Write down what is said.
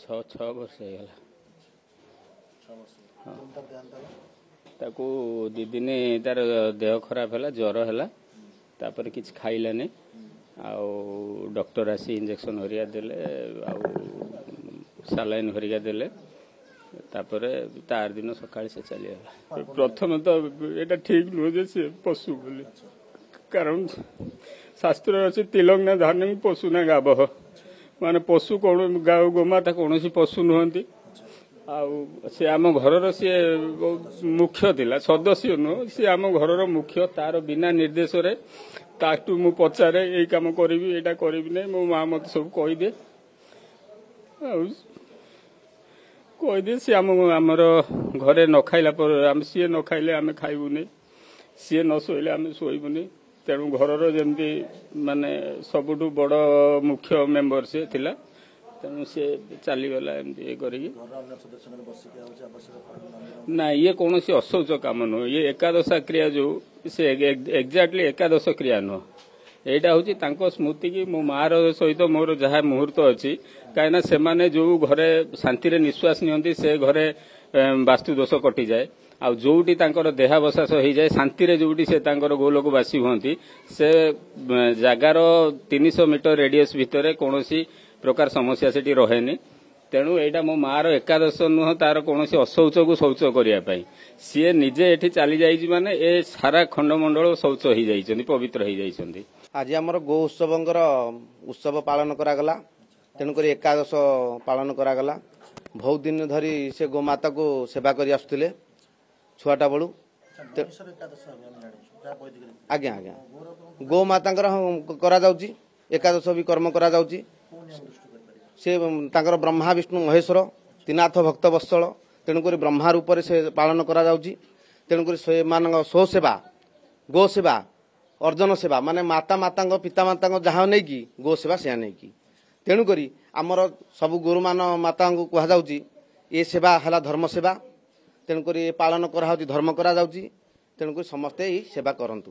छह वर्ष ताकू दी दिन तार देह खराब है ज्वर है तापर किछ खाइलानी डॉक्टर आसी इंजेक्शन हरिया देले सालाइन हरिया देले तापर तार दिन सकाळ से चलीगला। प्रथम तो ये ठीक नुह जे से पशु बोली कारण शास्त्र अच्छे तिलक ना धान पशु ना गाव माने पशु कौन गोमाता कौन पशु नुहति सी आम घर सी मुख्य थिला सदस्य नुह सी आम घर मुख्य तार बिना निर्देश रे ताकू मु पचारे ये कम करी एटा करी नहीं मो माँ मत सब कहीदे कहीदे सी आमर घरे न खाइला सी न खाइले आम खाइबुनी सी न शोले आम शोबुनी तेणु घर जमी माने सबुठु बड़ मुख्य मेंबर से थिला तेणु सी चलीगला एमती ना ये कौन अशौच कम नुह ये एकादशा क्रिया जो से एक्जाक्टली एकादश क्रिया नुह यहाँ हूँ स्मृति की मो मार सहित मोर जहाँ मुहूर्त अच्छी कहीं से जो घरे शांति निश्वास नि से घरे वास्तु दोष कटि जाए आ जोटी देहावशास हो जाए शांति जोटी से गोलोकवासी हमें से जगार 300 मीटर रेडियस भितर कौन प्रकार समस्या से रहे तेणु यहाँ मो मार एकादश नुह तार कौन अशौच को शौच करने सी निजे ये चली जाइए माने ए सारा खंडमंडल शौच हो जाइए पवित्र हो जाइए। आज आमर गो उत्सव पालन करागला तेणुक एकादश पालन करागला बहुत दिन धरी से गोमाता को सेवा कर आसुले छुआटा बलू आज्ञा आज्ञा गोमाता एकादश भी कर्म करा से ब्रह्मा विष्णु महेश्वर त्रिनाथ भक्त वत्सल तेणुक ब्रह्मा रूप से पालन करा तेणुक सो सेवा गो सेवा अर्जन सेवा माने माता माता पिता माता जहाँ नहीं कि गो सेवा से नहीं कि तेणुक आमर सब गुरु मान माता को कहुँ ये सेवा है धर्म सेवा तेणुक पालन करा धर्म करा तेणुक समस्ते सेवा करंतु।